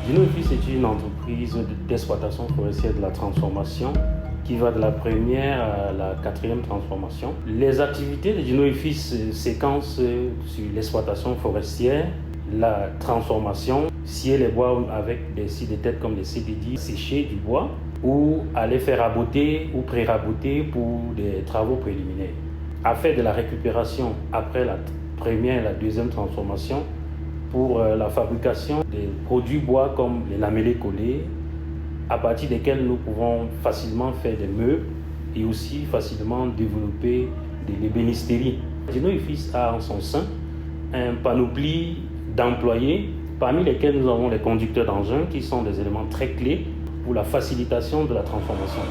Dino et Fils est une entreprise d'exploitation forestière de la transformation qui va de la première à la quatrième transformation. Les activités de Dino et Fils séquencent sur l'exploitation forestière, la transformation, scier les bois avec des scies de tête comme des CDD, sécher du bois ou aller faire raboter ou pré-raboter pour des travaux préliminaires. À faire de la récupération après la première et la deuxième transformation pour la fabrication des produits bois comme les lamellés collés, à partir desquels nous pouvons facilement faire des meubles et aussi facilement développer de l'ébénisterie. Dino et Fils a en son sein un panoplie d'employés, parmi lesquels nous avons les conducteurs d'engins qui sont des éléments très clés pour la facilitation de la transformation.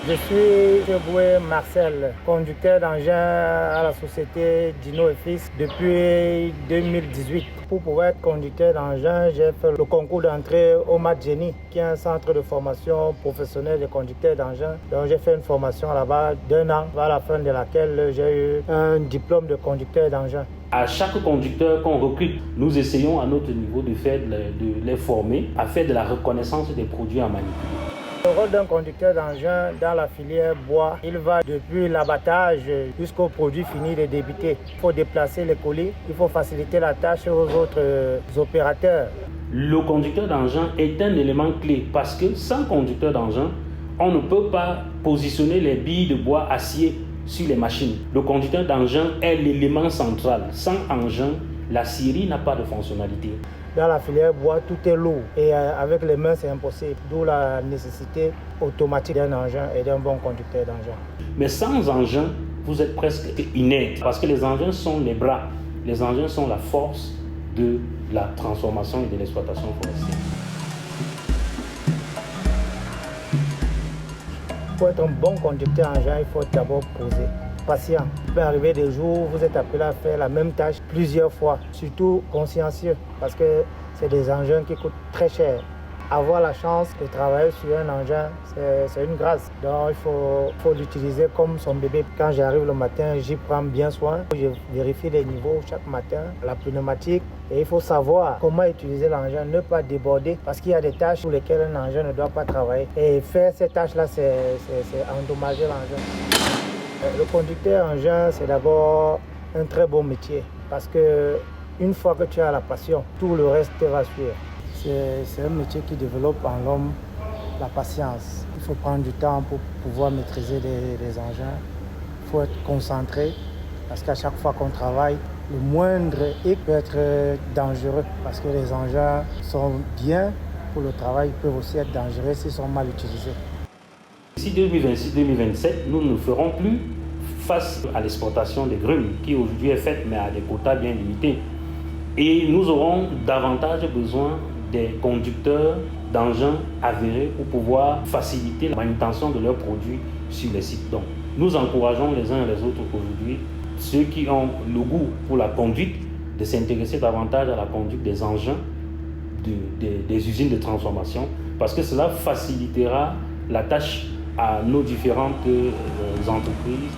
Je suis Cheboué Marcel, conducteur d'engin à la société Dino et Fils depuis 2018. Pour pouvoir être conducteur d'engin, j'ai fait le concours d'entrée au MATGENI, qui est un centre de formation professionnelle de conducteurs d'engin. Donc j'ai fait une formation là-bas d'1 an, à la fin de laquelle j'ai eu un diplôme de conducteur d'engin. À chaque conducteur qu'on recrute, nous essayons à notre niveau de les former à faire de la reconnaissance des produits à manipuler. Le rôle d'un conducteur d'engin dans la filière bois, il va depuis l'abattage jusqu'au produit fini de débiter. Il faut déplacer les colis, il faut faciliter la tâche aux autres opérateurs. Le conducteur d'engin est un élément clé parce que sans conducteur d'engin, on ne peut pas positionner les billes de bois acier sur les machines. Le conducteur d'engin est l'élément central. Sans engin, la scierie n'a pas de fonctionnalité. Dans la filière bois, tout est lourd et avec les mains, c'est impossible. D'où la nécessité automatique d'un engin et d'un bon conducteur d'engin. Mais sans engin, vous êtes presque inerte parce que les engins sont les bras. Les engins sont la force de la transformation et de l'exploitation forestière. Pour être un bon conducteur engin, il faut d'abord poser. Patient. Il peut arriver des jours où vous êtes appelé à faire la même tâche plusieurs fois. Surtout consciencieux parce que c'est des engins qui coûtent très cher. Avoir la chance de travailler sur un engin, c'est une grâce. Donc il faut l'utiliser comme son bébé. Quand j'arrive le matin, j'y prends bien soin. Je vérifie les niveaux chaque matin, la pneumatique. Et il faut savoir comment utiliser l'engin, ne pas déborder parce qu'il y a des tâches pour lesquelles un engin ne doit pas travailler. Et faire ces tâches-là, c'est endommager l'engin. Le conducteur engin, c'est d'abord un très bon métier parce que une fois que tu as la passion, tout le reste te va suivre. C'est un métier qui développe en l'homme la patience. Il faut prendre du temps pour pouvoir maîtriser les engins. Il faut être concentré parce qu'à chaque fois qu'on travaille, le moindre hic peut être dangereux parce que les engins sont bien pour le travail, ils peuvent aussi être dangereux s'ils sont mal utilisés. D'ici 2026-2027, nous ne ferons plus face à l'exportation des grumes qui aujourd'hui est faite mais à des quotas bien limités. Et nous aurons davantage besoin des conducteurs d'engins avérés pour pouvoir faciliter la manutention de leurs produits sur les sites. Donc, nous encourageons les uns et les autres aujourd'hui, ceux qui ont le goût pour la conduite, de s'intéresser davantage à la conduite des engins des usines de transformation parce que cela facilitera la tâche à nos différentes entreprises.